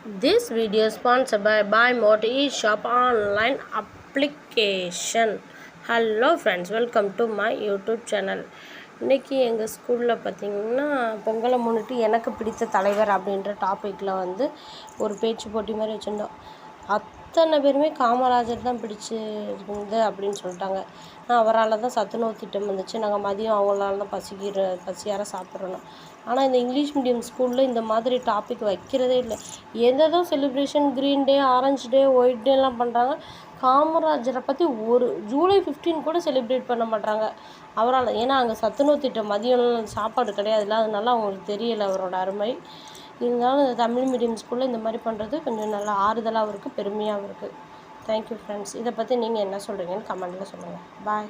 This video is sponsored by BuyMode eShop online application. Hello friends, welcome to my YouTube channel. இன்றைக்கி எங்கள் ஸ்கூலில் பார்த்திங்கன்னா பொங்கலை முன்னிட்டு எனக்கு பிடித்த தலைவர் அப்படின்ற டாப்பிக்கில் வந்து ஒரு பேச்சு போட்டி மாதிரி வச்சுருந்தோம். அத்தனை பேருமே காமராஜர் தான் பிடிச்சிருந்து அப்படின்னு சொல்லிட்டாங்க. அவரால் தான் சத்துணவு திட்டம் வந்துச்சு, நாங்கள் மதியம் அவங்களால தான் பசியார சாப்பிட்றோம். ஆனால் இந்த இங்கிலீஷ் மீடியம் ஸ்கூலில் இந்த மாதிரி டாபிக் வைக்கிறதே இல்லை. எதோ செலிப்ரேஷன் க்ரீன் டே, ஆரஞ்சு டே, ஒயிட் டேலாம் பண்ணுறாங்க. காமராஜரை பற்றி ஒரு ஜூலை 15 கூட செலிப்ரேட் பண்ண மாட்டாங்க அவரால். ஏன்னா அங்கே சத்துணவு திட்டம் மதியம் சாப்பாடு கிடையாதுல்ல, அதனால அவங்களுக்கு தெரியலை அவரோட அருமை. இருந்தாலும் இந்த தமிழ் மீடியம் ஸ்கூலில் இந்த மாதிரி பண்ணுறது கொஞ்சம் நல்லா ஆறுதலாகவும் இருக்குது, பெருமையாகவும் இருக்குது. Thank you friends. இதை பற்றி நீங்கள் என்ன சொல்கிறீங்கன்னு கமெண்ட்டில் சொல்லுங்கள். பாய்.